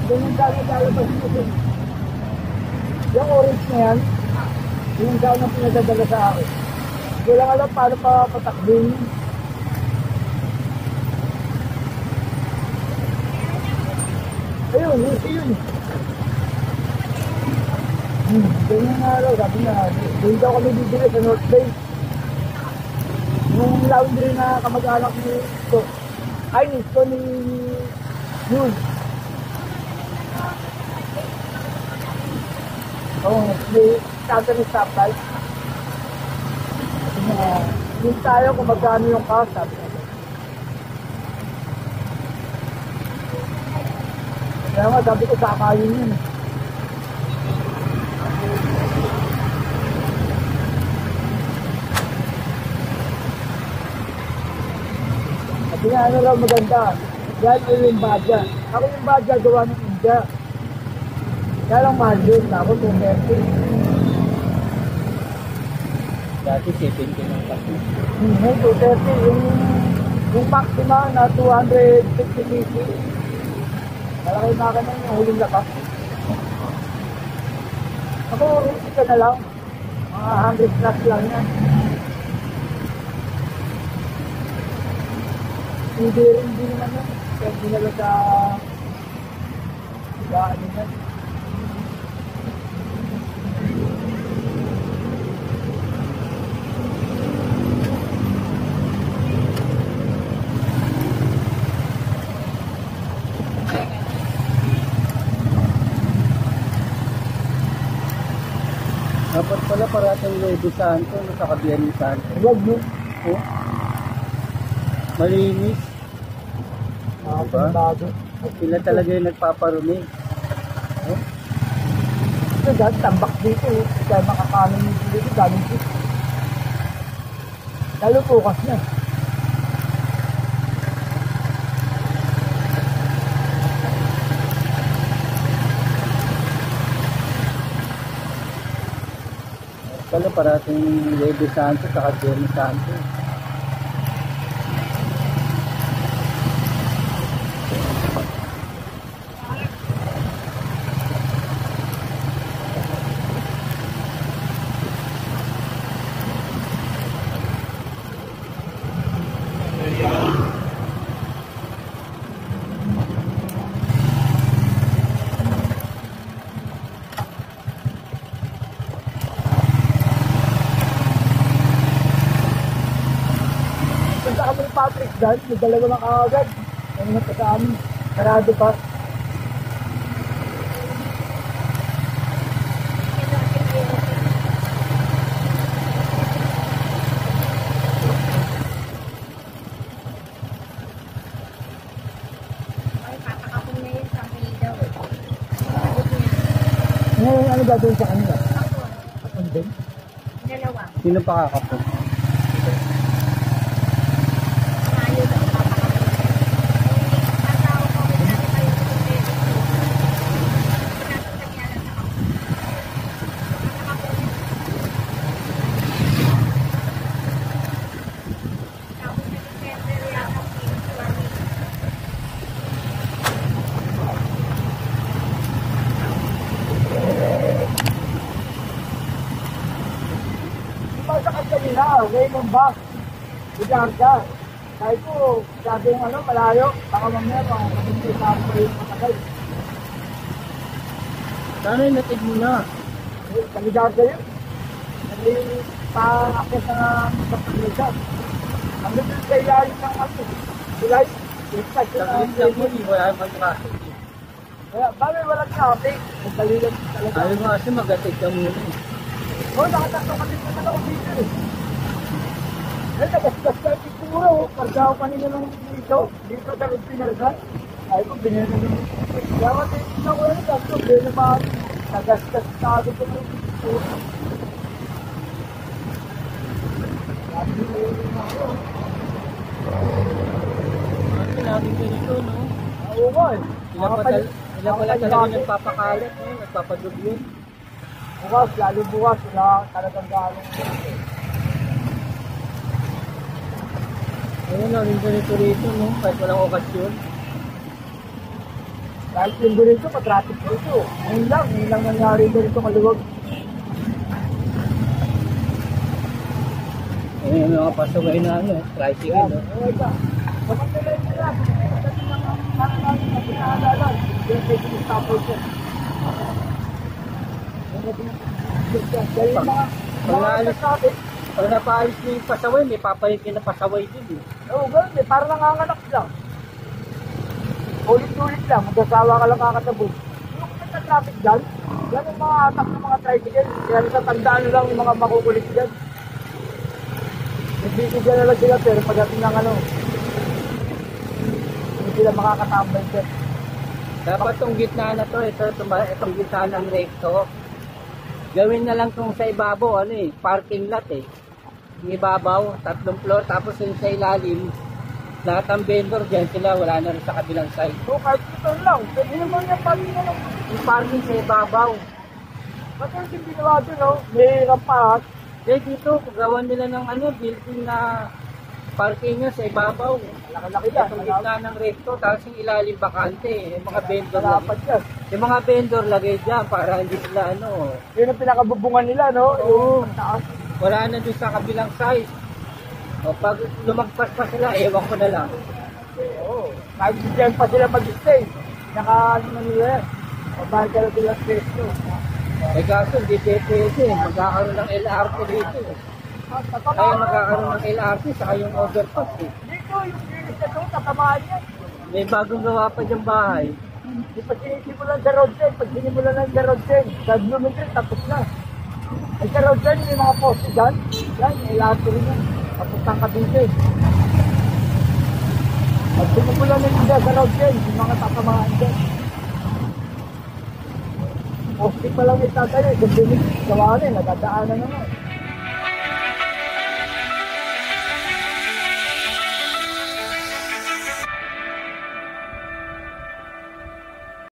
Ganyan daw na lalabas ito. Yung orange na yan, yung daw na pinadadala sa akin. Hindi lang alam paano pa patakbin. Ayun, yun. Ganyan nga araw, sabi niya, doon daw kami bibili sa North Bay. Yung laundry na kamag-anak ni ito. Ay, ito ni Yun. Oo, may kanta ni stoplight. Yung tayo kung magkano yung cost, sabi niya. Kaya nga, sabi ko sakayin yun. Sabi niya, ano lang maganda. Yan yung badya. Ako yung badya gawa ng India. Kaya lang mahal yun. Ako 230. Dati 70 ng kasi. 230. Yung maxima na 250 cc. Malaki na ka na yung huling lakas. Ako, isa na lang. Mga 100 plus lang yan. Hindi naman yan. Kaya dinala sa ano yan. Dapat pala parating Nuevo Santo, nasa kabiyan ni Santo. Huwag mo. Oh. Malinis. Diba? Sila talaga yung nagpaparumi. Oh. Ito dahil tambak dito. Kaya makakanin dito galing dito. Lalo bukas na. ano, parating Lady Santos saka Jenny Santos. Punta kami ni Patrick dyan, may dalawa lang kaagad. Kanina pa sa amin, sarado pa. Ay, papakapon na yun sa may daw. Ngayon, ano gagawin sa kanila? Kapon. Ano din? Dalawa. Sino pa kakapon? Tayo daw papakapon. Ang tao ko, may sabi kayo sa pwede ko. Pinatutag niya lang sa kapon. Papakapon. Tapos na December yata ang pinag-suwari. Diba sa kanila, Raymond ba? Bigarga. Kahit po, sabi yung ano, malayo, baka mamaya, baka hindi sa ako yung matagal. Sana yung natig mo na. Sa Bigarga yun. Hindi pa-akit sa kanila. Ang ganda sa ilalim ng ano, tulay. Ipas Sa yung clip lang mo, wala naman traffic. Kaya, bakit walang traffic? Ang dalilan talaga. Ayaw mo kasi magatig ka muna eh. Oo, nakatakto kasi naman ako dito eh. Eh, nagasgas ka yung puro. Karga ako kanina lang dito. Dito sa pinargan. Ay ko, binili naman. Kaya kasi ito ko yun. Tapos, binili pa. Nagasgas ka ako dito ng puro. Kasi laging ganito, no? Oo nga eh. Sila pala talaga nagpapakalat, no? Nagpapadugyo. Bukas, lalo bukas. Wala talagang galong. Ayun, laging ganito rito, no? Kahit walang okasyon. Dahil yung ganito, patraffic dito. Ngayon lang nangyari ganito maluwag. Ayun yung mga pasaway na ano, tricycle, no? Oo, ito. Kapag nilay nila, pagdating ng nakakali na pinahalalan, yung taking stopper siya. Dahil yung mga traffic, Pag napaayos niyo yung pasaway, may papahikin na pasaway din, eh. oo, ganun eh, parang nanganganak lang. Ulit-ulit lang, mag-asawa ka lang kakatabo. Yung sa traffic dyan, yan yung mga atak ng mga tricycle, kaya natatandaan nyo lang yung mga makukulit dyan. Nagbibigyan na lang sila, pero pagdating ng ano, hindi sila makakatambay dyan. Dapat itong gitna na to, itong gitna ng recto, gawin na lang itong sa ibabaw, ano eh, parking lot eh. Yung ibabaw, 3 floor, tapos yung sa ilalim, lahat ng vendor dyan sila, wala na rin sa kabilang side. So, kahit ito lang, pwede naman yung parking na lang. Yung parking sa ibabaw. Ba't yung ginawa dyan, no? May rampahan. Dahil dito, gawan nila ng ano, building na parking nga sa ibabaw. Laki-laki yan. Itong gitna ng recto, tapos yung ilalim bakante. Yung mga vendor Malapat yan. yung mga vendor lagay dyan para hindi sila ano, Yun ang pinakabubungan nila, no? Oo. Yung taas. wala na doon sa kabilang side. O pag lumagpas pa sila, ewan ko na lang. Oo. Kahit dyan pa sila mag-stay. Naka-ano na nila yan. Mabahal ka lang sila stress, no? Eh kaso, hindi pwede. Magkakaroon ng LRT dito. Kaya magkakaroon ng LRT saka yung overpass eh. Dito, yung linis na ito, tatamaan yan. May bagong gawa pa dyan bahay. Di pa sinisimulan sa road 10. Pag sinimulan ng sa road 10, sa Bloomington, tapos na. Ay sa road 10, may mga poste dyan. Yan, ilato rin yan. Papuntang Cavite. Pag sinimulan ng sa road 10, yung mga tatamaan dyan. Poste pa lang itatayo. Sa Bloomington, gawa rin, nagdadaanan naman.